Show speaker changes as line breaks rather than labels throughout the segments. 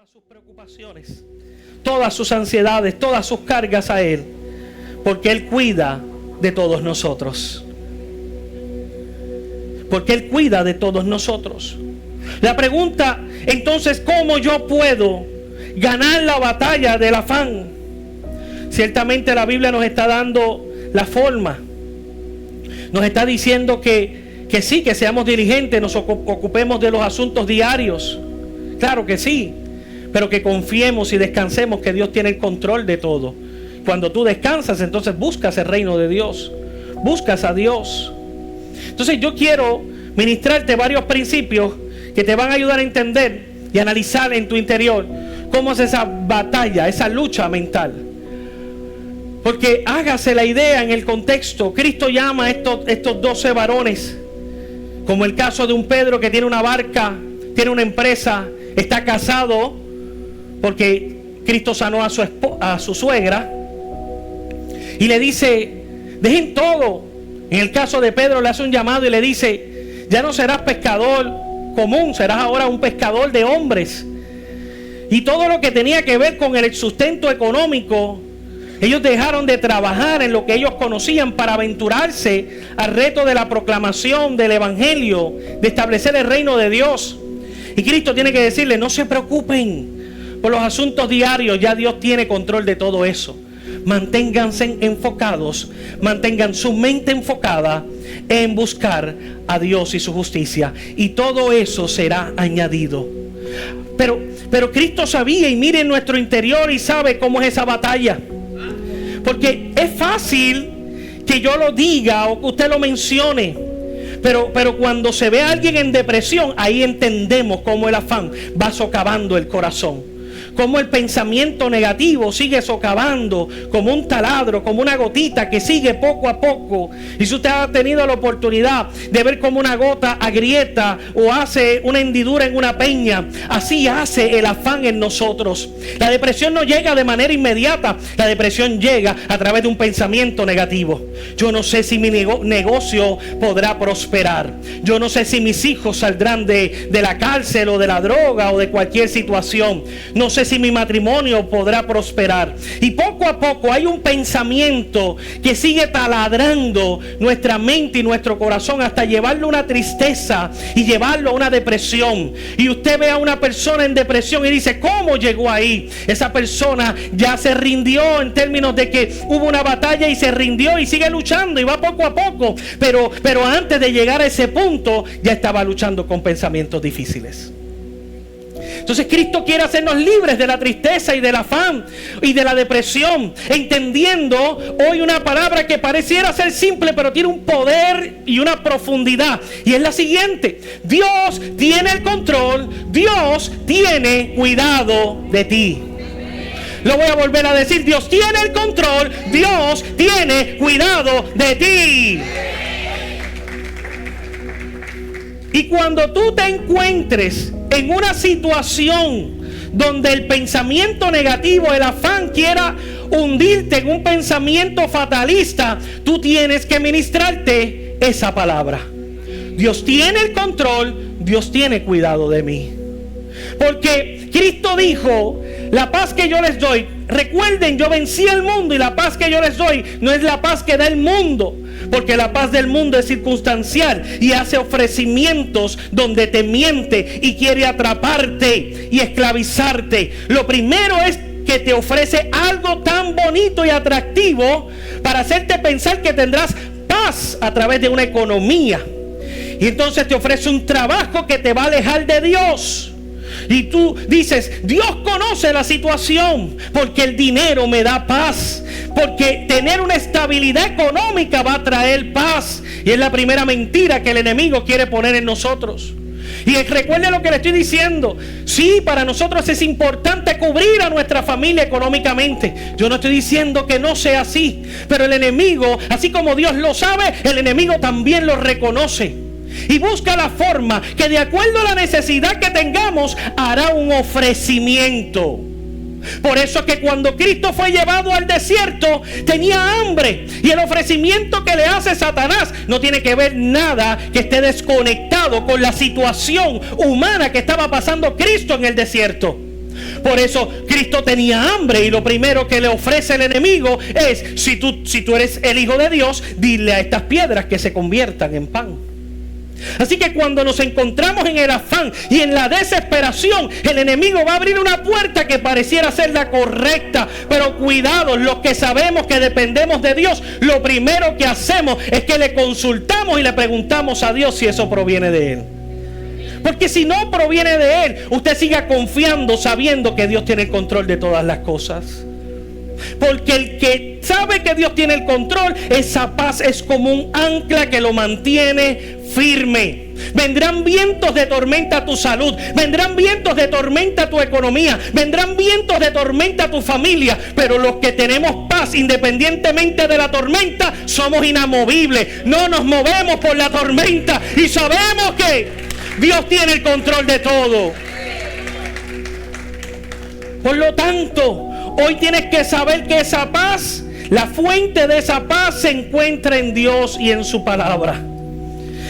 todas sus preocupaciones, todas sus ansiedades, todas sus cargas a Él, porque Él cuida de todos nosotros. Porque Él cuida de todos nosotros. La pregunta, entonces, ¿cómo yo puedo ganar la batalla del afán? Ciertamente la Biblia nos está dando la forma. Nos está diciendo que sí, que seamos diligentes, nos ocupemos de los asuntos diarios. Claro que sí, pero que confiemos y descansemos que Dios tiene el control de todo. Cuando tú descansas, entonces buscas el reino de Dios, buscas a Dios. Entonces yo quiero ministrarte varios principios que te van a ayudar a entender y analizar en tu interior cómo es esa batalla, esa lucha mental. Porque hágase la idea en el contexto. Cristo llama a estos 12 varones, como el caso de un Pedro que tiene una barca, tiene una empresa, está casado, porque Cristo sanó a su suegra, y le dice, dejen todo. En el caso de Pedro le hace un llamado y le dice, ya no serás pescador común, serás ahora un pescador de hombres. Y todo lo que tenía que ver con el sustento económico, ellos dejaron de trabajar en lo que ellos conocían para aventurarse al reto de la proclamación del evangelio, de establecer el reino de Dios. Y Cristo tiene que decirle, no se preocupen por los asuntos diarios, ya Dios tiene control de todo eso. Manténganse enfocados, mantengan su mente enfocada en buscar a Dios y su justicia, y todo eso será añadido. Pero Cristo sabía, y mire en nuestro interior y sabe cómo es esa batalla. Porque es fácil que yo lo diga o que usted lo mencione, pero cuando se ve a alguien en depresión, ahí entendemos cómo el afán va socavando el corazón. Como el pensamiento negativo sigue socavando como un taladro, como una gotita que sigue poco a poco. Y si usted ha tenido la oportunidad de ver cómo una gota agrieta o hace una hendidura en una peña, así hace el afán en nosotros. La depresión no llega de manera inmediata. La depresión llega a través de un pensamiento negativo. Yo no sé si mi negocio podrá prosperar. Yo no sé si mis hijos saldrán de la cárcel o de la droga o de cualquier situación. No sé si mi matrimonio podrá prosperar. Y poco a poco hay un pensamiento que sigue taladrando nuestra mente y nuestro corazón hasta llevarlo a una tristeza y llevarlo a una depresión. Y usted ve a una persona en depresión y dice, ¿cómo llegó ahí? Esa persona ya se rindió, en términos de que hubo una batalla y se rindió y sigue luchando y va poco a poco, pero antes de llegar a ese punto ya estaba luchando con pensamientos difíciles. Entonces Cristo quiere hacernos libres de la tristeza y del afán y de la depresión, entendiendo hoy una palabra que pareciera ser simple, pero tiene un poder y una profundidad, y es la siguiente: Dios tiene el control, Dios tiene cuidado de ti. Lo voy a volver a decir: Dios tiene el control, Dios tiene cuidado de ti. Y cuando tú te encuentres en una situación donde el pensamiento negativo, el afán quiera hundirte en un pensamiento fatalista, tú tienes que ministrarte esa palabra: Dios tiene el control, Dios tiene cuidado de mí. Porque Cristo dijo, la paz que yo les doy, recuerden, yo vencí al mundo, y la paz que yo les doy no es la paz que da el mundo. Porque la paz del mundo es circunstancial y hace ofrecimientos donde te miente y quiere atraparte y esclavizarte. Lo primero es que te ofrece algo tan bonito y atractivo para hacerte pensar que tendrás paz a través de una economía. Y entonces te ofrece un trabajo que te va a alejar de Dios. Y tú dices, Dios conoce la situación, porque el dinero me da paz, porque tener una estabilidad económica va a traer paz. Y es la primera mentira que el enemigo quiere poner en nosotros. Y recuerde lo que le estoy diciendo: sí, para nosotros es importante cubrir a nuestra familia económicamente. Yo no estoy diciendo que no sea así, pero el enemigo, así como Dios lo sabe, el enemigo también lo reconoce. Y busca la forma que, de acuerdo a la necesidad que tengamos, hará un ofrecimiento. Por eso es que cuando Cristo fue llevado al desierto, tenía hambre. Y el ofrecimiento que le hace Satanás no tiene que ver nada que esté desconectado con la situación humana que estaba pasando Cristo en el desierto. Por eso Cristo tenía hambre y lo primero que le ofrece el enemigo es: si tú eres el Hijo de Dios, dile a estas piedras que se conviertan en pan. Así que cuando nos encontramos en el afán y en la desesperación, el enemigo va a abrir una puerta que pareciera ser la correcta. Pero cuidado, los que sabemos que dependemos de Dios, lo primero que hacemos es que le consultamos y le preguntamos a Dios si eso proviene de Él. Porque si no proviene de Él, usted siga confiando, sabiendo que Dios tiene el control de todas las cosas. Porque el que sabe que Dios tiene el control, esa paz es como un ancla que lo mantiene firme. Vendrán vientos de tormenta a tu salud, vendrán vientos de tormenta a tu economía, vendrán vientos de tormenta a tu familia, pero los que tenemos paz independientemente de la tormenta somos inamovibles. No nos movemos por la tormenta y sabemos que Dios tiene el control de todo. Por lo tanto, hoy tienes que saber que esa paz, la fuente de esa paz, se encuentra en Dios y en su palabra.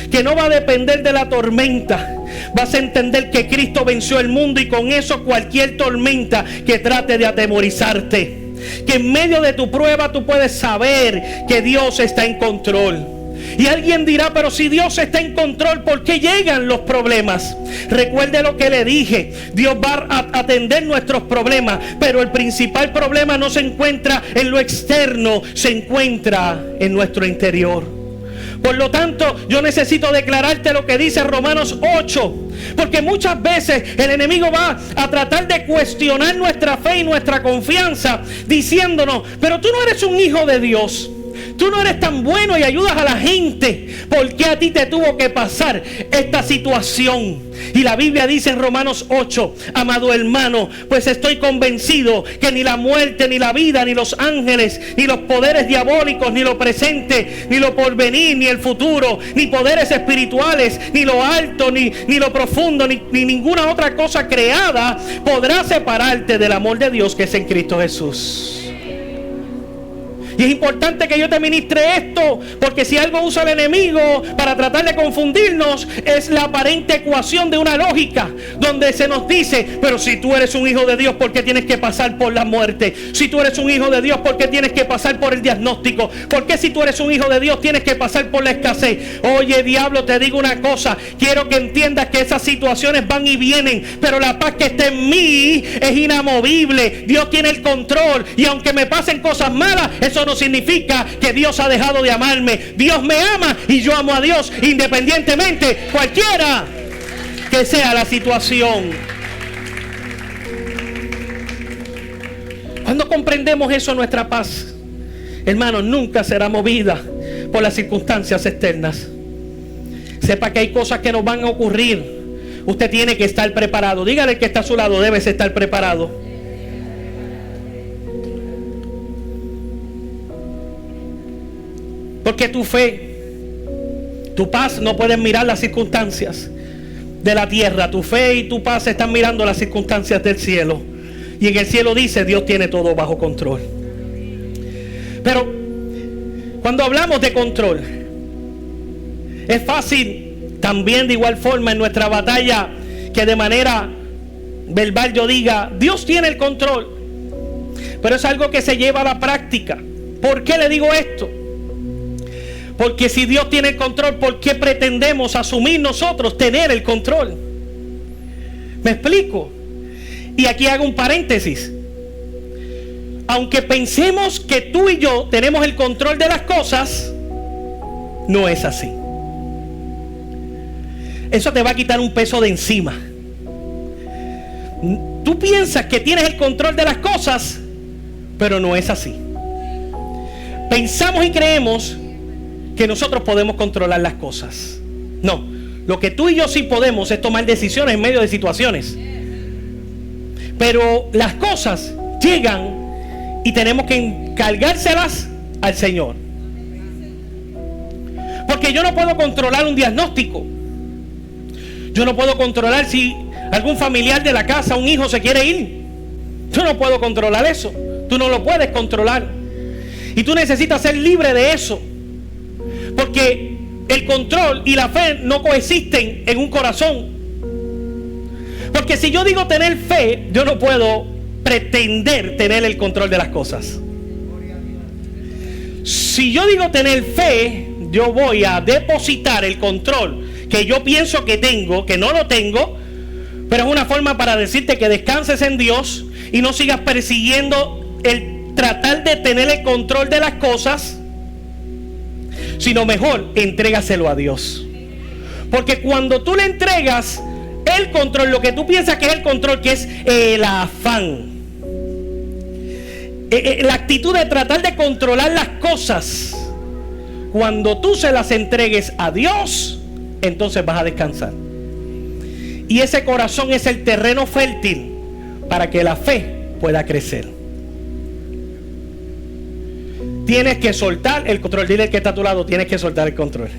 Que no va a depender de la tormenta. Vas a entender que Cristo venció el mundo y con eso cualquier tormenta que trate de atemorizarte. Que en medio de tu prueba tú puedes saber que Dios está en control. Y alguien dirá: pero si Dios está en control, ¿por qué llegan los problemas? Recuerde lo que le dije: Dios va a atender nuestros problemas, pero el principal problema no se encuentra en lo externo, se encuentra en nuestro interior. Por lo tanto, yo necesito declararte lo que dice Romanos 8, porque muchas veces el enemigo va a tratar de cuestionar nuestra fe y nuestra confianza, diciéndonos: pero tú no eres un hijo de Dios. Tú no eres tan bueno y ayudas a la gente. ¿Por qué a ti te tuvo que pasar esta situación? Y la Biblia dice en Romanos 8: amado hermano, pues estoy convencido que ni la muerte, ni la vida, ni los ángeles, ni los poderes diabólicos, ni lo presente, ni lo porvenir, ni el futuro, ni poderes espirituales, ni lo alto, ni lo profundo, ni ninguna otra cosa creada podrá separarte del amor de Dios que es en Cristo Jesús. Y es importante que yo te ministre esto, porque si algo usa el enemigo para tratar de confundirnos, es la aparente ecuación de una lógica, donde se nos dice: pero si tú eres un hijo de Dios, ¿por qué tienes que pasar por la muerte? Si tú eres un hijo de Dios, ¿por qué tienes que pasar por el diagnóstico? ¿Por qué si tú eres un hijo de Dios tienes que pasar por la escasez? Oye, diablo, te digo una cosa: quiero que entiendas que esas situaciones van y vienen, pero la paz que está en mí es inamovible. Dios tiene el control, y aunque me pasen cosas malas, eso no significa que Dios ha dejado de amarme. Dios me ama y yo amo a Dios, independientemente, cualquiera que sea la situación. Cuando comprendemos eso, nuestra paz, hermanos, nunca será movida por las circunstancias externas. Sepa que hay cosas que nos van a ocurrir. Usted tiene que estar preparado. Dígale al que está a su lado: debes estar preparado. Porque tu fe, tu paz no pueden mirar las circunstancias de la tierra. Tu fe y tu paz están mirando las circunstancias del cielo. Y en el cielo dice: Dios tiene todo bajo control. Pero cuando hablamos de control, es fácil también de igual forma en nuestra batalla que de manera verbal yo diga: Dios tiene el control. Pero es algo que se lleva a la práctica. ¿Por qué le digo esto? Porque si Dios tiene el control, ¿por qué pretendemos asumir nosotros tener el control? ¿Me explico? Y aquí hago un paréntesis. Aunque pensemos que tú y yo tenemos el control de las cosas, no es así. Eso te va a quitar un peso de encima. Tú piensas que tienes el control de las cosas, pero no es así. Pensamos y creemos que nosotros podemos controlar las cosas. No, lo que tú y yo sí podemos es tomar decisiones en medio de situaciones. Pero las cosas llegan y tenemos que encargárselas al Señor. Porque yo no puedo controlar un diagnóstico. Yo no puedo controlar si algún familiar de la casa, un hijo, se quiere ir. Yo no puedo controlar eso. Tú no lo puedes controlar. Y tú necesitas ser libre de eso. Porque el control y la fe no coexisten en un corazón. Porque si yo digo tener fe, yo no puedo pretender tener el control de las cosas. Si yo digo tener fe, yo voy a depositar el control que yo pienso que tengo, que no lo tengo, pero es una forma para decirte que descanses en Dios y no sigas persiguiendo el tratar de tener el control de las cosas, sino mejor entrégaselo a Dios. Porque cuando tú le entregas el control, lo que tú piensas que es el control, que es el afán, la actitud de tratar de controlar las cosas, cuando tú se las entregues a Dios, entonces vas a descansar. Y ese corazón es el terreno fértil para que la fe pueda crecer. Tienes que soltar el control. Dile al que está a tu lado, tienes que soltar el control.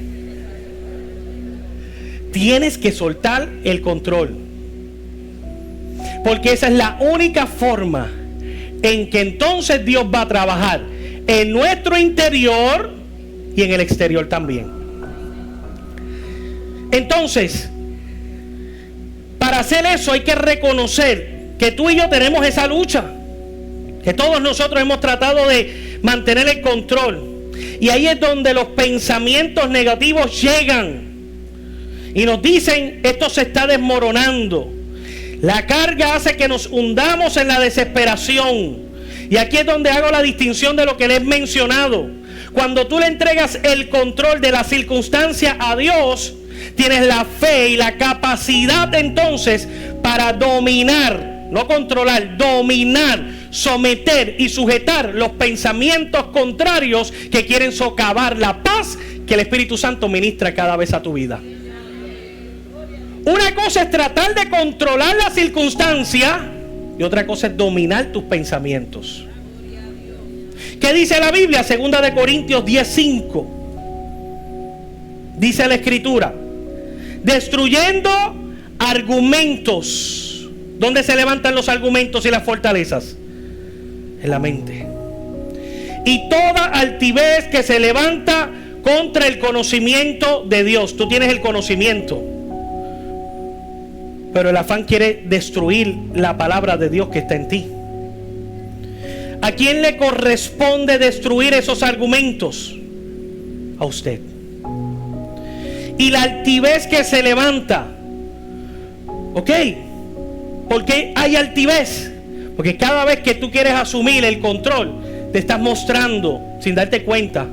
Tienes que soltar el control. Porque esa es la única forma en que entonces Dios va a trabajar en nuestro interior y en el exterior también. Entonces, para hacer eso hay que reconocer que tú y yo tenemos esa lucha, que todos nosotros hemos tratado de mantener el control, y ahí es donde los pensamientos negativos llegan y nos dicen: esto se está desmoronando. La carga hace que nos hundamos en la desesperación. Y aquí es donde hago la distinción de lo que les he mencionado. Cuando tú le entregas el control de la circunstancia a Dios, tienes la fe y la capacidad entonces para dominar, no controlar, dominar, someter y sujetar los pensamientos contrarios que quieren socavar la paz que el Espíritu Santo ministra cada vez a tu vida. Una cosa es tratar de controlar la circunstancia y otra cosa es dominar tus pensamientos. ¿Qué dice la Biblia? 2 Corintios 10:5. Dice la Escritura: destruyendo argumentos. ¿Dónde se levantan los argumentos y las fortalezas? En la mente. Y toda altivez que se levanta contra el conocimiento de Dios. Tú tienes el conocimiento, pero el afán quiere destruir la palabra de Dios que está en ti. ¿A quién le corresponde destruir esos argumentos? A usted. Y la altivez que se levanta. ¿Ok? ¿Por qué hay altivez? Porque cada vez que tú quieres asumir el control, te estás mostrando, sin darte cuenta,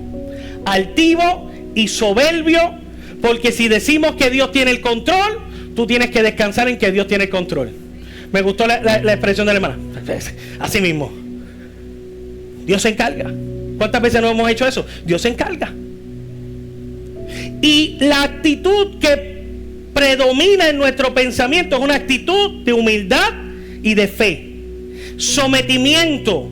altivo y soberbio. Porque si decimos que Dios tiene el control, tú tienes que descansar en que Dios tiene el control. Me gustó la expresión de la hermana. Así mismo. Dios se encarga. ¿Cuántas veces no hemos hecho eso? Dios se encarga. Y la actitud que predomina en nuestro pensamiento es una actitud de humildad y de fe. Sometimiento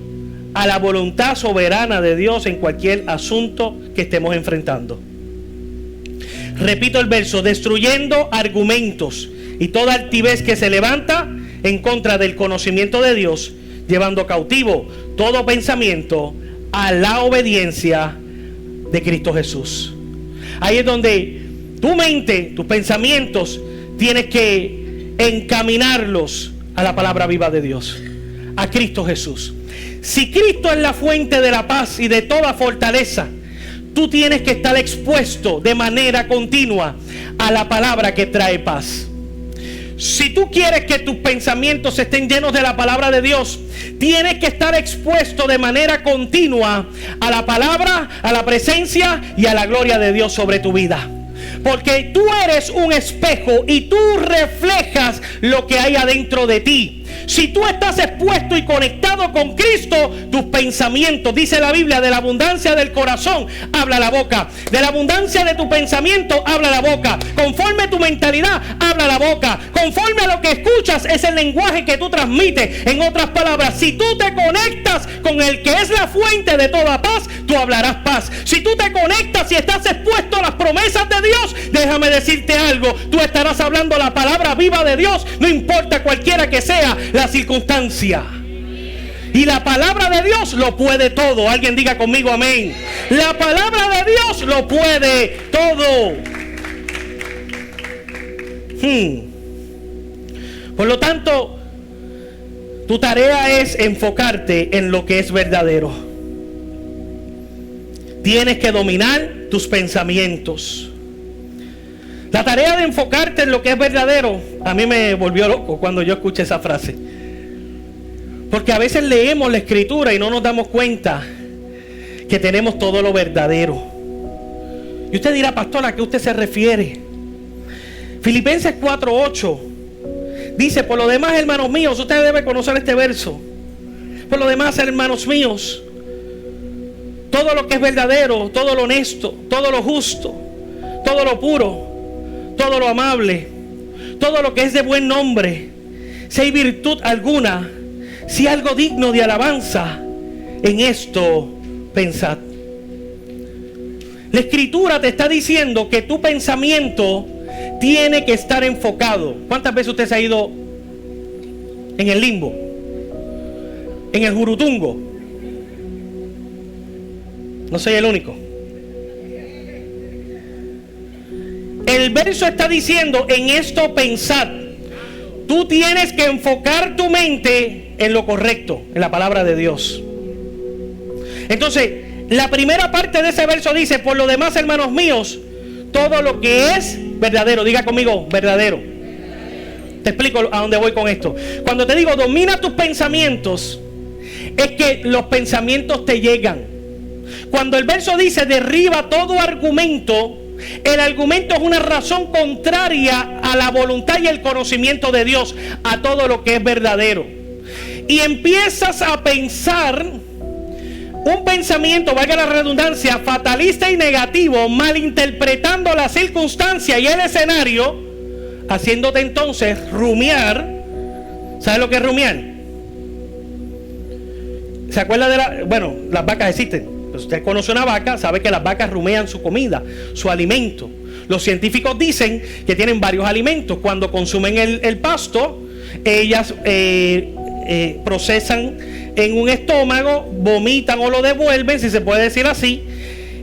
a la voluntad soberana de Dios en cualquier asunto que estemos enfrentando. Repito el verso: destruyendo argumentos y toda altivez que se levanta en contra del conocimiento de Dios, llevando cautivo todo pensamiento a la obediencia de Cristo Jesús. Ahí es donde tu mente, tus pensamientos, tienes que encaminarlos a la palabra viva de Dios, a Cristo Jesús. Si Cristo es la fuente de la paz y de toda fortaleza, tú tienes que estar expuesto de manera continua a la palabra que trae paz. Si tú quieres que tus pensamientos estén llenos de la palabra de Dios, tienes que estar expuesto de manera continua a la palabra, a la presencia y a la gloria de Dios sobre tu vida. Porque tú eres un espejo y tú reflejas lo que hay adentro de ti. Si tú estás expuesto y conectado con Cristo, tus pensamientos, dice la Biblia, de la abundancia del corazón habla la boca. De la abundancia de tu pensamiento habla la boca. Conforme tu mentalidad habla la boca. Conforme a lo que escuchas es el lenguaje que tú transmites. En otras palabras, si tú te conectas con el que es la fuente de toda paz, tú hablarás paz. Si tú te conectas y estás expuesto a las promesas de Dios, déjame decirte algo, tú estarás hablando la palabra viva de Dios, no importa cualquiera que sea la circunstancia. Y la palabra de Dios lo puede todo. Alguien diga conmigo amén. La palabra de Dios lo puede todo. Por lo tanto, tu tarea es enfocarte en lo que es verdadero. Tienes que dominar tus pensamientos. La tarea de enfocarte en lo que es verdadero, a mí me volvió loco cuando yo escuché esa frase. Porque a veces leemos la escritura y no nos damos cuenta que tenemos todo lo verdadero. Y usted dirá, pastor, ¿a qué usted se refiere? Filipenses 4:8 dice: por lo demás, hermanos míos, usted debe conocer este verso. Por lo demás, hermanos míos, todo lo que es verdadero, todo lo honesto, todo lo justo, todo lo puro, todo lo amable, todo lo que es de buen nombre, si hay virtud alguna, si algo digno de alabanza, en esto pensad. La escritura te está diciendo que tu pensamiento tiene que estar enfocado. ¿Cuántas veces usted se ha ido en el limbo? En el jurutungo. No soy el único. El verso está diciendo: en esto pensad. Tú tienes que enfocar tu mente en lo correcto, en la palabra de Dios. Entonces, la primera parte de ese verso dice: por lo demás, hermanos míos, todo lo que es verdadero. Diga conmigo, verdadero. Te explico a dónde voy con esto. Cuando te digo domina tus pensamientos, es que los pensamientos te llegan. Cuando el verso dice derriba todo argumento, el argumento es una razón contraria a la voluntad y el conocimiento de Dios, a todo lo que es verdadero. Y empiezas a pensar un pensamiento, valga la redundancia, fatalista y negativo, malinterpretando la circunstancia y el escenario, haciéndote entonces rumiar. ¿Sabes lo que es rumiar? ¿Se acuerda de las vacas existen? Pues usted conoce una vaca, sabe que las vacas rumean su comida, su alimento. Los científicos dicen que tienen varios alimentos. Cuando consumen el pasto, ellas procesan en un estómago, vomitan o lo devuelven, si se puede decir así,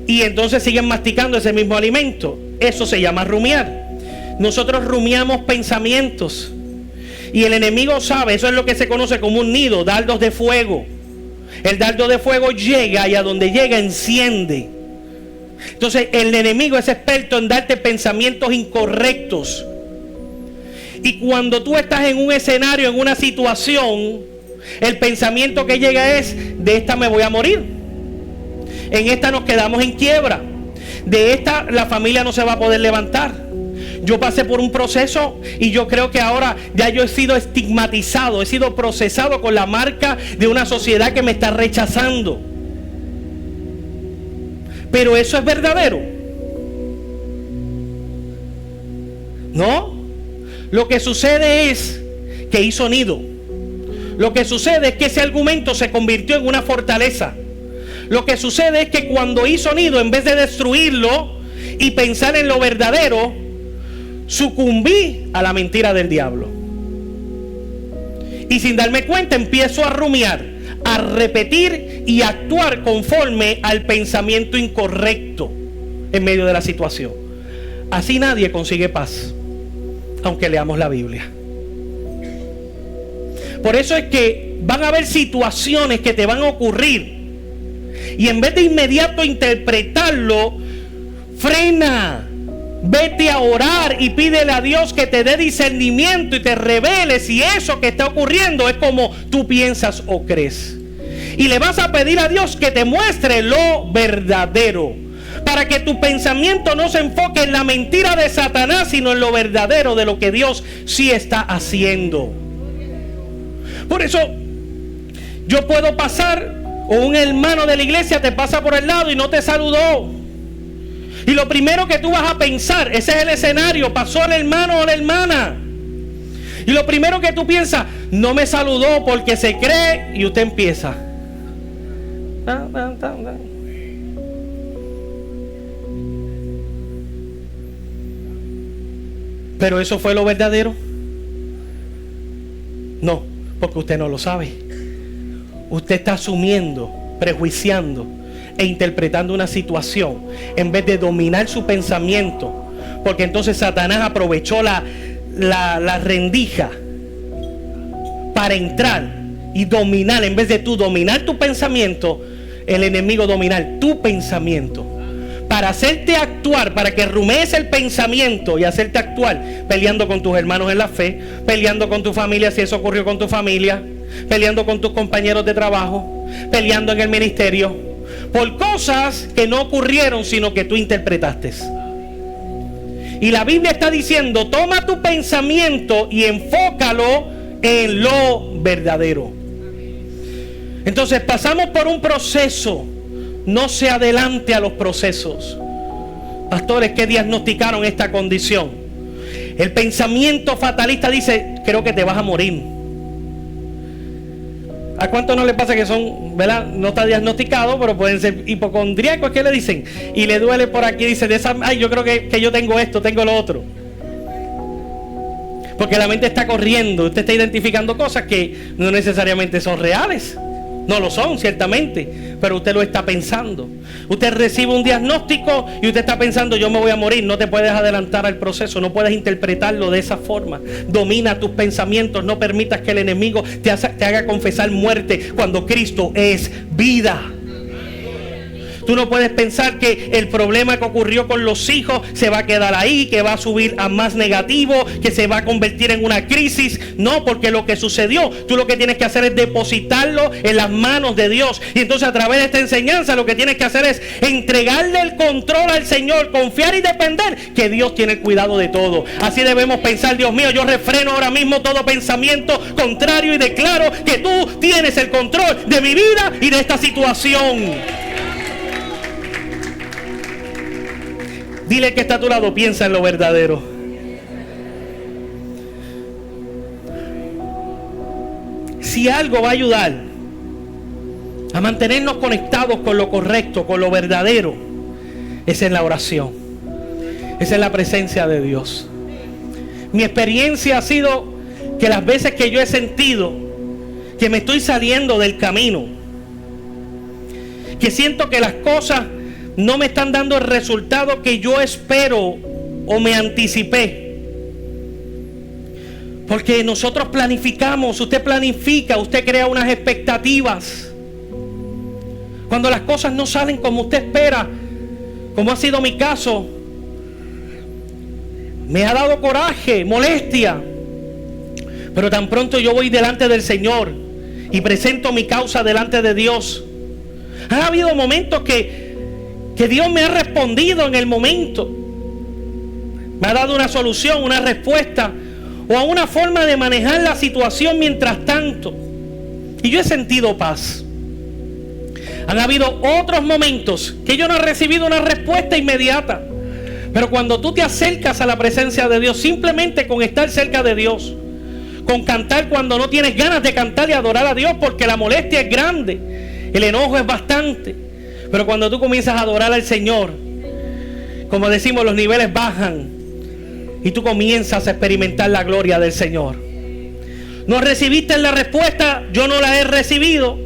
y entonces siguen masticando ese mismo alimento. Eso se llama rumiar. Nosotros rumiamos pensamientos, y el enemigo sabe, eso es lo que se conoce como un nido, dardos de fuego. El dardo de fuego llega, y a donde llega enciende. Entonces el enemigo es experto en darte pensamientos incorrectos. Y cuando tú estás en un escenario, en una situación, el pensamiento que llega es: de esta me voy a morir, en esta nos quedamos en quiebra, de esta la familia no se va a poder levantar. Yo pasé por un proceso y yo creo que ahora ya yo he sido estigmatizado, he sido procesado con la marca de una sociedad que me está rechazando. Pero eso es verdadero. ¿No? Lo que sucede es que hizo nido. Lo que sucede es que ese argumento se convirtió en una fortaleza. Lo que sucede es que cuando hizo nido, en vez de destruirlo y pensar en lo verdadero, sucumbí a la mentira del diablo. Y sin darme cuenta empiezo a rumiar, a repetir y a actuar conforme al pensamiento incorrecto en medio de la situación. Así nadie consigue paz, aunque leamos la Biblia. Por eso es que van a haber situaciones que te van a ocurrir, y en vez de inmediato interpretarlo, frena. Vete a orar y pídele a Dios que te dé discernimiento y te revele si eso que está ocurriendo es como tú piensas o crees. Y le vas a pedir a Dios que te muestre lo verdadero, para que tu pensamiento no se enfoque en la mentira de Satanás, sino en lo verdadero de lo que Dios sí está haciendo. Por eso yo puedo pasar, o un hermano de la iglesia te pasa por el lado y no te saludó, y lo primero que tú vas a pensar, ese es el escenario, pasó el hermano o la hermana, y lo primero que tú piensas: no me saludó porque se cree, y usted empieza. Pero eso fue lo verdadero. No, porque usted no lo sabe. Usted está asumiendo, prejuiciando e interpretando una situación en vez de dominar su pensamiento, porque entonces Satanás aprovechó la rendija para entrar y dominar, en vez de tú dominar tu pensamiento, el enemigo dominar tu pensamiento. Para hacerte actuar, para que rumees el pensamiento y hacerte actuar, peleando con tus hermanos en la fe, peleando con tu familia si eso ocurrió con tu familia, peleando con tus compañeros de trabajo, peleando en el ministerio, por cosas que no ocurrieron, sino que tú interpretaste. Y la Biblia está diciendo, toma tu pensamiento y enfócalo en lo verdadero. Entonces pasamos por un proceso. No se adelante a los procesos. Pastores que diagnosticaron esta condición. El pensamiento fatalista dice, creo que te vas a morir. ¿A cuántos no le pasa que son, verdad? No está diagnosticado, pero pueden ser hipocondríacos? ¿Qué le dicen? Y le duele por aquí, dice, ay, yo creo que yo tengo esto, tengo lo otro. Porque la mente está corriendo, usted está identificando cosas que no necesariamente son reales. No lo son, ciertamente, pero usted lo está pensando. Usted recibe un diagnóstico y usted está pensando, yo me voy a morir. No te puedes adelantar al proceso, no puedes interpretarlo de esa forma. Domina tus pensamientos, no permitas que el enemigo te haga confesar muerte cuando Cristo es vida. Tú no puedes pensar que el problema que ocurrió con los hijos se va a quedar ahí, que va a subir a más negativo, que se va a convertir en una crisis. No, porque lo que sucedió, tú lo que tienes que hacer es depositarlo en las manos de Dios. Y entonces a través de esta enseñanza lo que tienes que hacer es entregarle el control al Señor, confiar y depender que Dios tiene el cuidado de todo. Así debemos pensar, Dios mío, yo refreno ahora mismo todo pensamiento contrario y declaro que tú tienes el control de mi vida y de esta situación. Dile que está a tu lado, piensa en lo verdadero. Si algo va a ayudar a mantenernos conectados con lo correcto, con lo verdadero, es en la oración, es en la presencia de Dios. Mi experiencia ha sido que las veces que yo he sentido que me estoy saliendo del camino, que siento que las cosas no me están dando el resultado que yo espero o me anticipé. Porque nosotros planificamos, usted planifica, usted crea unas expectativas. Cuando las cosas no salen como usted espera, como ha sido mi caso, me ha dado coraje, molestia. Pero tan pronto yo voy delante del Señor y presento mi causa delante de Dios, ha habido momentos que Dios me ha respondido en el momento. Me ha dado una solución, una respuesta o a una forma de manejar la situación mientras tanto. Y yo he sentido paz. Han habido otros momentos que yo no he recibido una respuesta inmediata. Pero cuando tú te acercas a la presencia de Dios, simplemente con estar cerca de Dios, con cantar cuando no tienes ganas de cantar y adorar a Dios porque la molestia es grande, el enojo es bastante. Pero cuando tú comienzas a adorar al Señor, como decimos, los niveles bajan y tú comienzas a experimentar la gloria del Señor. No recibiste la respuesta, yo no la he recibido,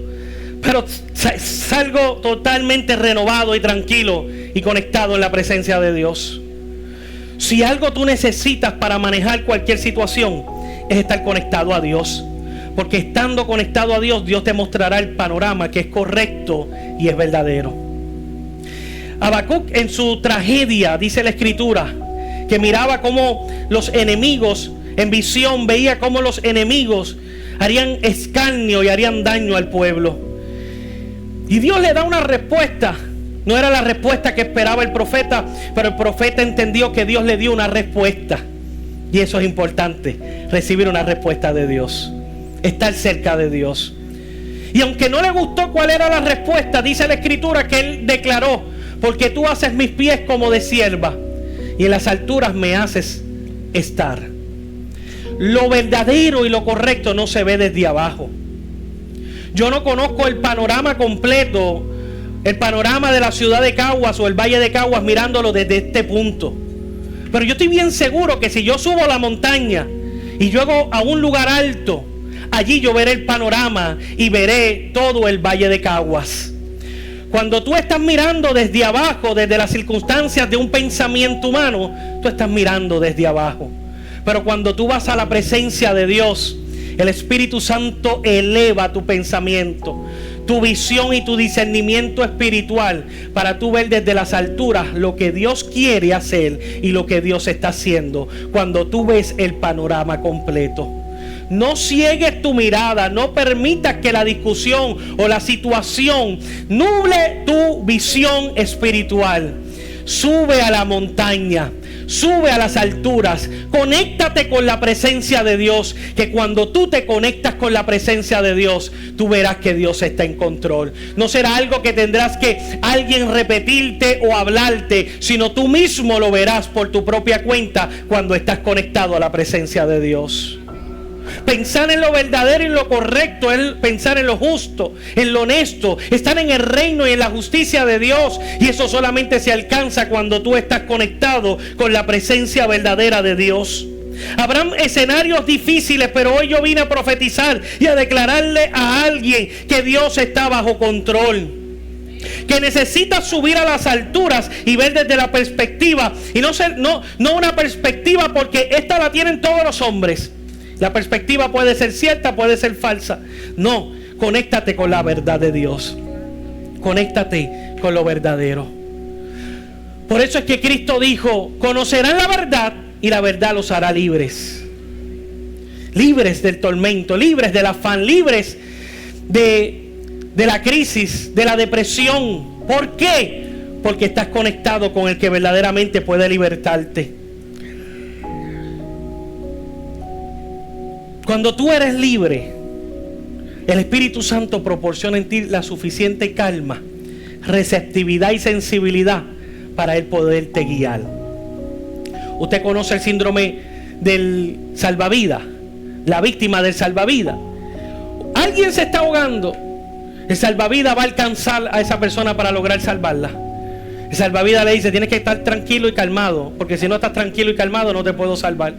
pero salgo totalmente renovado y tranquilo y conectado en la presencia de Dios. Si algo tú necesitas para manejar cualquier situación, es estar conectado a Dios. Porque estando conectado a Dios, Dios te mostrará el panorama que es correcto y es verdadero. Habacuc en su tragedia, dice la Escritura, que miraba cómo los enemigos, en visión veía cómo los enemigos harían escarnio y harían daño al pueblo. Y Dios le da una respuesta. No era la respuesta que esperaba el profeta, pero el profeta entendió que Dios le dio una respuesta. Y eso es importante, recibir una respuesta de Dios, estar cerca de Dios. Y aunque no le gustó cuál era la respuesta, dice la Escritura que él declaró: porque tú haces mis pies como de sierva y en las alturas me haces estar. Lo verdadero y lo correcto no se ve desde abajo. Yo no conozco el panorama completo, el panorama de la ciudad de Caguas o el valle de Caguas mirándolo desde este punto. Pero yo estoy bien seguro que si yo subo a la montaña y llego a un lugar alto, allí yo veré el panorama y veré todo el valle de Caguas. Cuando tú estás mirando desde abajo, desde las circunstancias de un pensamiento humano, tú estás mirando desde abajo. Pero cuando tú vas a la presencia de Dios, El Espíritu Santo eleva tu pensamiento, tu visión y tu discernimiento espiritual para tú ver desde las alturas lo que Dios quiere hacer y lo que Dios está haciendo cuando tú ves el panorama completo. No ciegues tu mirada, no permitas que la discusión o la situación nuble tu visión espiritual. Sube a la montaña, sube a las alturas, conéctate con la presencia de Dios, que cuando tú te conectas con la presencia de Dios, tú verás que Dios está en control. No será algo que tendrás que alguien repetirte o hablarte, sino tú mismo lo verás por tu propia cuenta cuando estás conectado a la presencia de Dios. Pensar en lo verdadero y lo correcto es pensar en lo justo, en lo honesto, estar en el reino y en la justicia de Dios. Y eso solamente se alcanza cuando tú estás conectado con la presencia verdadera de Dios. Habrán escenarios difíciles, pero hoy yo vine a profetizar y a declararle a alguien que Dios está bajo control, que necesita subir a las alturas y ver desde la perspectiva, y no una perspectiva, porque esta la tienen todos los hombres. La perspectiva puede ser cierta, puede ser falsa. No, conéctate con la verdad de Dios. Conéctate con lo verdadero. Por eso es que Cristo dijo: conocerán la verdad y la verdad los hará libres. Libres del tormento, libres del afán, libres de la crisis, de la depresión. ¿Por qué? Porque estás conectado con el que verdaderamente puede libertarte. Cuando tú eres libre, el Espíritu Santo proporciona en ti la suficiente calma, receptividad y sensibilidad para Él poderte guiar. Usted conoce el síndrome del salvavidas, la víctima del salvavidas. Alguien se está ahogando, el salvavidas va a alcanzar a esa persona para lograr salvarla. El salvavidas le dice: tienes que estar tranquilo y calmado, porque si no estás tranquilo y calmado no te puedo salvar.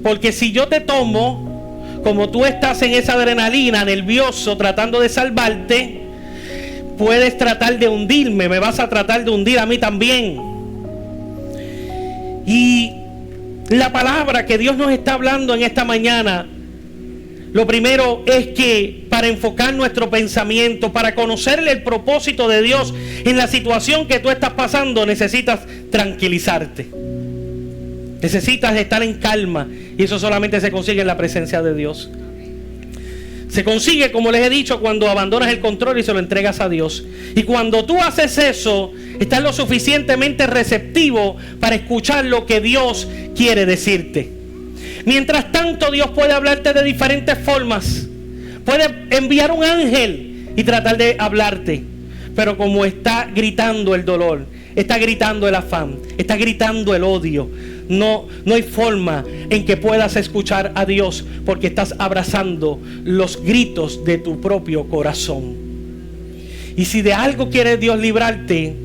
Porque si yo te tomo, como tú estás en esa adrenalina, nervioso, tratando de salvarte, puedes tratar de hundirme, me vas a tratar de hundir a mí también. Y la palabra que Dios nos está hablando en esta mañana, lo primero es que para enfocar nuestro pensamiento, para conocer el propósito de Dios en la situación que tú estás pasando, necesitas tranquilizarte. Necesitas estar en calma, y eso solamente se consigue en la presencia de Dios. Se consigue, como les he dicho, cuando abandonas el control y se lo entregas a Dios. Y cuando tú haces eso, estás lo suficientemente receptivo para escuchar lo que Dios quiere decirte. Mientras tanto, Dios puede hablarte de diferentes formas. Puede enviar un ángel y tratar de hablarte, pero como está gritando el dolor, está gritando el afán, está gritando el odio, no hay forma en que puedas escuchar a Dios, porque estás abrazando los gritos de tu propio corazón. Y si de algo quiere Dios librarte,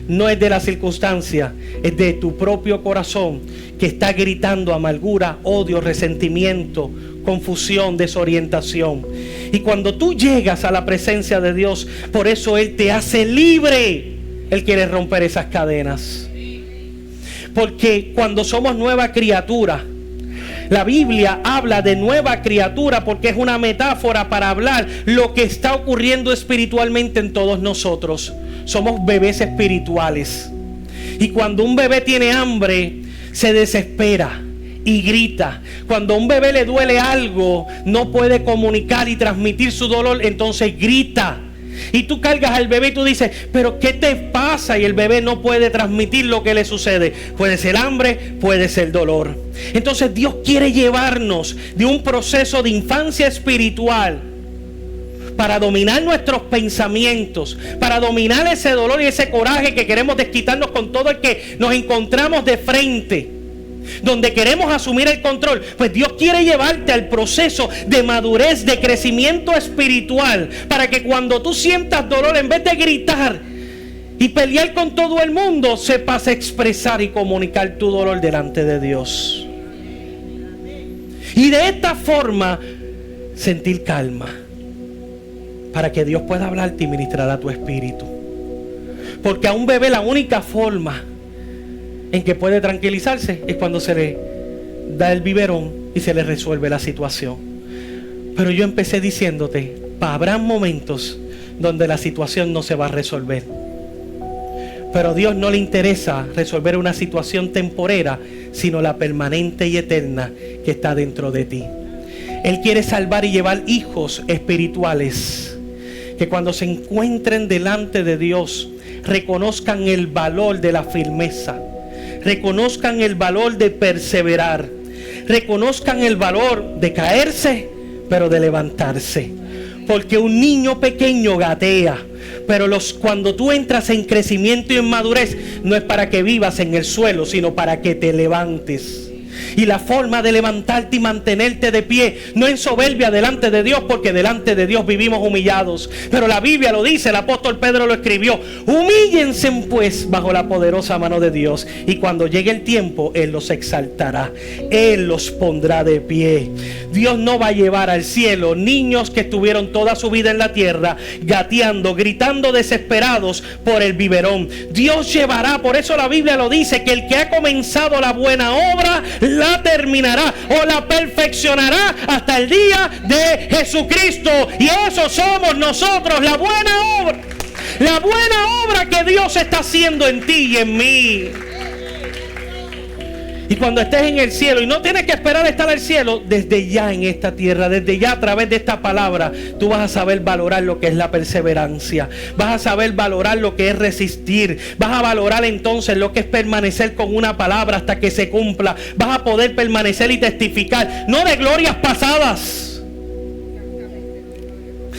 no es de la circunstancia, es de tu propio corazón, que está gritando amargura, odio, resentimiento, confusión, desorientación. Y cuando tú llegas a la presencia de Dios, por eso Él te hace libre. Él quiere romper esas cadenas. Porque cuando somos nueva criatura, la Biblia habla de nueva criatura porque es una metáfora para hablar lo que está ocurriendo espiritualmente en todos nosotros. Somos bebés espirituales. Y cuando un bebé tiene hambre, se desespera y grita. Cuando a un bebé le duele algo, no puede comunicar y transmitir su dolor, entonces grita. Y tú cargas al bebé y tú dices: ¿pero qué te pasa? Y el bebé no puede transmitir lo que le sucede. Puede ser hambre, puede ser dolor. Entonces Dios quiere llevarnos de un proceso de infancia espiritual para dominar nuestros pensamientos, para dominar ese dolor y ese coraje que queremos desquitarnos con todo el que nos encontramos de frente, donde queremos asumir el control. Pues Dios quiere llevarte al proceso de madurez, de crecimiento espiritual, para que cuando tú sientas dolor, en vez de gritar y pelear con todo el mundo, sepas expresar y comunicar tu dolor delante de Dios. Y de esta forma sentir calma, para que Dios pueda hablarte y ministrar a tu espíritu. Porque a un bebé la única forma en que puede tranquilizarse es cuando se le da el biberón y se le resuelve la situación. Pero yo empecé diciéndote, habrán momentos donde la situación no se va a resolver. Pero a Dios no le interesa resolver una situación temporera, sino la permanente y eterna que está dentro de ti. Él quiere salvar y llevar hijos espirituales que cuando se encuentren delante de Dios reconozcan el valor de la firmeza, reconozcan el valor de perseverar, reconozcan el valor de caerse, pero de levantarse. Porque un niño pequeño gatea, pero cuando tú entras en crecimiento y en madurez, no es para que vivas en el suelo, sino para que te levantes. Y la forma de levantarte y mantenerte de pie no es soberbia delante de Dios, porque delante de Dios vivimos humillados. Pero la Biblia lo dice, el apóstol Pedro lo escribió: humíllense pues bajo la poderosa mano de Dios, y cuando llegue el tiempo Él los exaltará, Él los pondrá de pie. Dios no va a llevar al cielo niños que estuvieron toda su vida en la tierra gateando, gritando desesperados por el biberón. Dios llevará, por eso la Biblia lo dice, que el que ha comenzado la buena obra la terminará o la perfeccionará hasta el día de Jesucristo. Y eso somos nosotros, la buena obra. La buena obra que Dios está haciendo en ti y en mí. Y cuando estés en el cielo, y no tienes que esperar a estar en el cielo, desde ya en esta tierra, desde ya a través de esta palabra, tú vas a saber valorar lo que es la perseverancia. Vas a saber valorar lo que es resistir. Vas a valorar entonces lo que es permanecer con una palabra hasta que se cumpla. Vas a poder permanecer y testificar, no de glorias pasadas,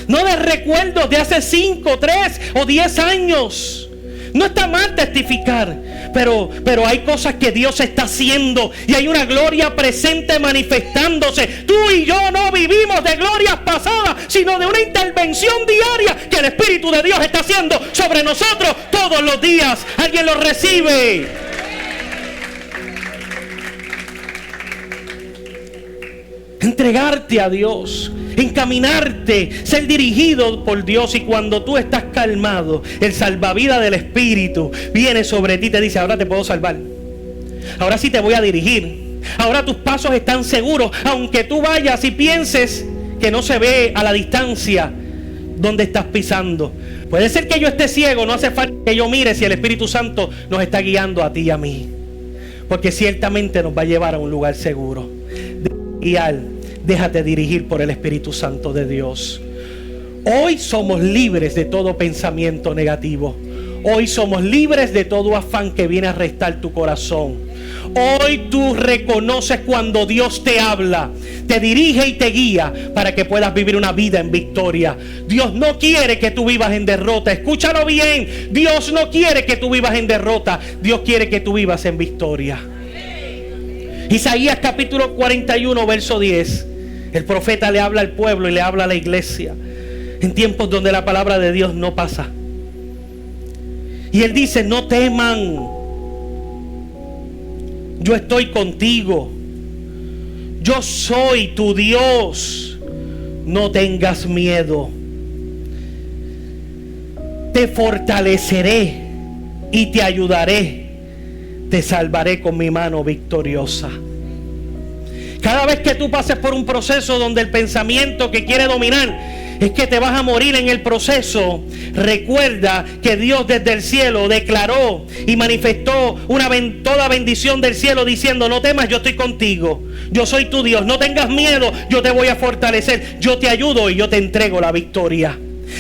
no de recuerdos de hace 5, 3 o 10 años. No está mal testificar, pero hay cosas que Dios está haciendo y hay una gloria presente manifestándose. Tú y yo no vivimos de glorias pasadas, sino de una intervención diaria que el Espíritu de Dios está haciendo sobre nosotros todos los días. ¿Alguien lo recibe? Entregarte a Dios, encaminarte, ser dirigido por Dios. Y cuando tú estás calmado, el salvavidas del Espíritu viene sobre ti y te dice: ahora te puedo salvar, ahora sí te voy a dirigir, ahora tus pasos están seguros, aunque tú vayas y pienses que no se ve a la distancia donde estás pisando. Puede ser que yo esté ciego, no hace falta que yo mire si el Espíritu Santo nos está guiando a ti y a mí, porque ciertamente nos va a llevar a un lugar seguro. Déjate dirigir por el Espíritu Santo de Dios. Hoy somos libres de todo pensamiento negativo. Hoy somos libres de todo afán que viene a restar tu corazón. Hoy tú reconoces cuando Dios te habla, te dirige y te guía para que puedas vivir una vida en victoria. Dios no quiere que tú vivas en derrota. Escúchalo bien. Dios no quiere que tú vivas en derrota. Dios quiere que tú vivas en victoria. Isaías capítulo 41 verso 10. El profeta le habla al pueblo y le habla a la iglesia en tiempos donde la palabra de Dios no pasa. Y él dice: no teman, yo estoy contigo, yo soy tu Dios, no tengas miedo, te fortaleceré y te ayudaré, te salvaré con mi mano victoriosa. Cada vez que tú pases por un proceso donde el pensamiento que quiere dominar es que te vas a morir en el proceso, recuerda que Dios desde el cielo declaró y manifestó toda bendición del cielo diciendo: no temas, yo estoy contigo, yo soy tu Dios, no tengas miedo, yo te voy a fortalecer, yo te ayudo y yo te entrego la victoria.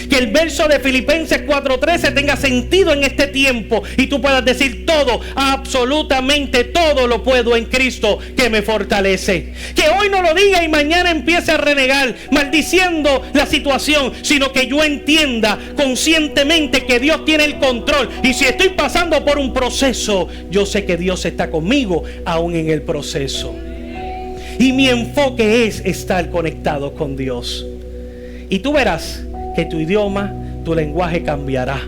Que el verso de Filipenses 4:13 tenga sentido en este tiempo y tú puedas decir: todo, absolutamente todo lo puedo en Cristo que me fortalece. Que hoy no lo diga y mañana empiece a renegar maldiciendo la situación, sino que yo entienda conscientemente que Dios tiene el control. Y si estoy pasando por un proceso, yo sé que Dios está conmigo aún en el proceso. Y mi enfoque es estar conectado con Dios. Y tú verás que tu idioma, tu lenguaje cambiará.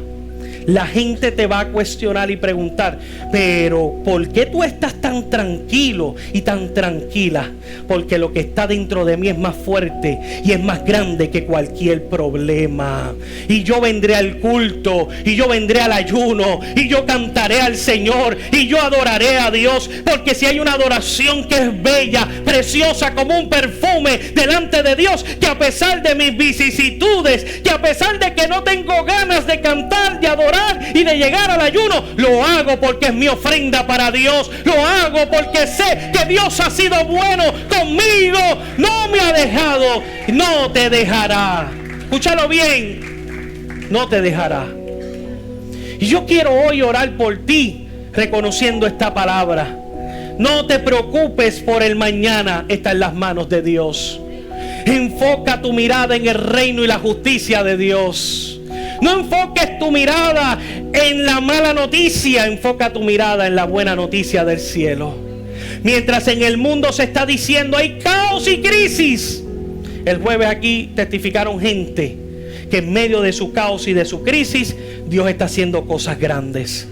La gente te va a cuestionar y preguntar, pero ¿por qué tú estás tan tranquilo y tan tranquila? Porque lo que está dentro de mí es más fuerte y es más grande que cualquier problema. Y yo vendré al culto, y yo vendré al ayuno, y yo cantaré al Señor, y yo adoraré a Dios. Porque si hay una adoración que es bella, preciosa, como un perfume delante de Dios, que a pesar de mis vicisitudes, que a pesar de que no tengo ganas de cantar, de adorar y de llegar al ayuno, lo hago porque es mi ofrenda para Dios. Lo hago porque sé que Dios ha sido bueno conmigo, no me ha dejado, no te dejará. Escúchalo bien, no te dejará. Y yo quiero hoy orar por ti, reconociendo esta palabra. No te preocupes por el mañana, está en las manos de Dios. Enfoca tu mirada en el reino y la justicia de Dios. No enfoques tu mirada en la mala noticia, enfoca tu mirada en la buena noticia del cielo. Mientras en el mundo se está diciendo hay caos y crisis, el jueves aquí testificaron gente que en medio de su caos y de su crisis, Dios está haciendo cosas grandes.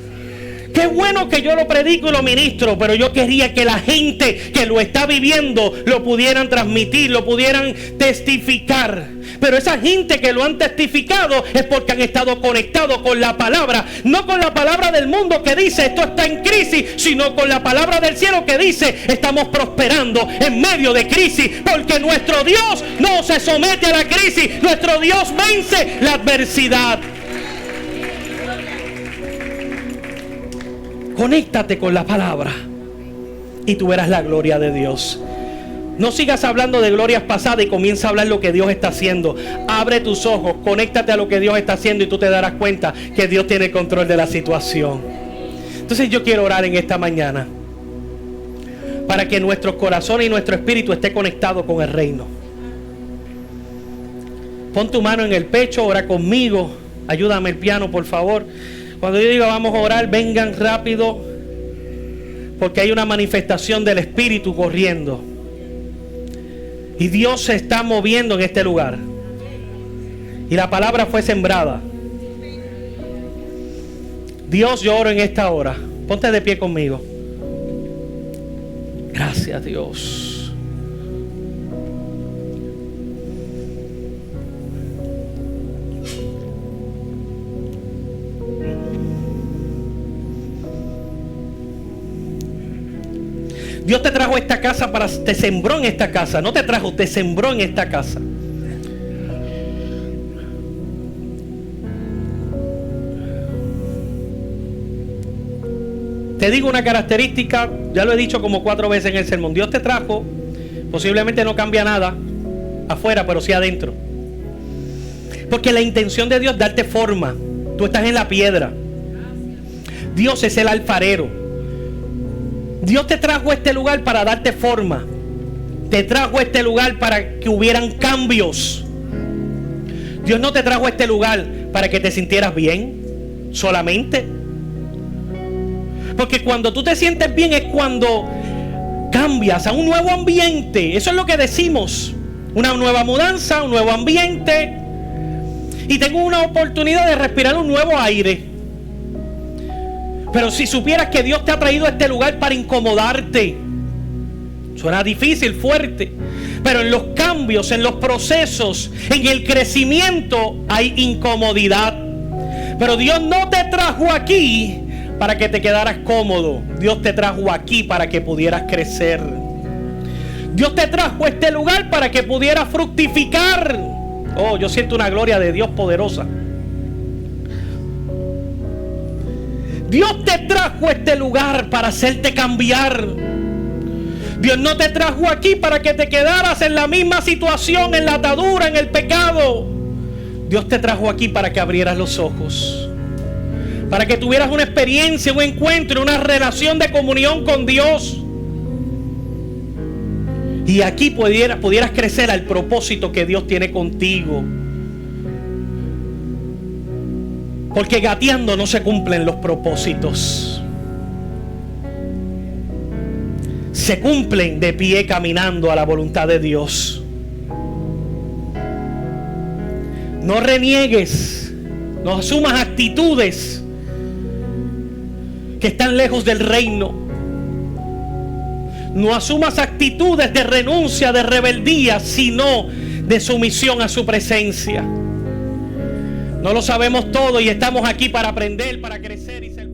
Qué bueno que yo lo predico y lo ministro, pero yo quería que la gente que lo está viviendo lo pudieran transmitir, lo pudieran testificar. Pero esa gente que lo han testificado es porque han estado conectados con la palabra, no con la palabra del mundo que dice esto está en crisis, sino con la palabra del cielo que dice estamos prosperando en medio de crisis, porque nuestro Dios no se somete a la crisis, nuestro Dios vence la adversidad. Conéctate con la palabra y tú verás la gloria de Dios. No sigas hablando de glorias pasadas y comienza a hablar lo que Dios está haciendo. Abre tus ojos, conéctate a lo que Dios está haciendo y tú te darás cuenta que Dios tiene el control de la situación. Entonces yo quiero orar en esta mañana para que nuestros corazones y nuestro espíritu esté conectado con el reino. Pon tu mano en el pecho, ora conmigo. Ayúdame el piano, por favor. Cuando yo diga vamos a orar, vengan rápido, porque hay una manifestación del Espíritu corriendo. Y Dios se está moviendo en este lugar. Y la palabra fue sembrada. Dios, yo oro en esta hora. Ponte de pie conmigo. Gracias, Dios. Dios te trajo a esta casa te sembró en esta casa. No te trajo, te sembró en esta casa. Te digo una característica, ya lo he dicho como 4 veces en el sermón. Dios te trajo, posiblemente no cambia nada afuera, pero sí adentro. Porque la intención de Dios es darte forma. Tú estás en la piedra. Dios es el alfarero. Dios te trajo a este lugar para darte forma. Te trajo a este lugar para que hubieran cambios. Dios no te trajo a este lugar para que te sintieras bien solamente. Porque cuando tú te sientes bien es cuando cambias a un nuevo ambiente. Eso es lo que decimos. Una nueva mudanza, un nuevo ambiente. Y tengo una oportunidad de respirar un nuevo aire. Pero si supieras que Dios te ha traído a este lugar para incomodarte. Suena difícil, fuerte. Pero en los cambios, en los procesos, en el crecimiento hay incomodidad. Pero Dios no te trajo aquí para que te quedaras cómodo. Dios te trajo aquí para que pudieras crecer. Dios te trajo a este lugar para que pudieras fructificar. Oh, yo siento una gloria de Dios poderosa. Dios te trajo a este lugar para hacerte cambiar. Dios no te trajo aquí para que te quedaras en la misma situación, en la atadura, en el pecado. Dios te trajo aquí para que abrieras los ojos, para que tuvieras una experiencia, un encuentro, una relación de comunión con Dios. Y aquí pudieras crecer al propósito que Dios tiene contigo. Porque gateando no se cumplen los propósitos. Se cumplen de pie caminando a la voluntad de Dios. No reniegues No asumas actitudes que están lejos del reino. No asumas actitudes de renuncia, de rebeldía, sino de sumisión a su presencia. No lo sabemos todo y estamos aquí para aprender, para crecer y ser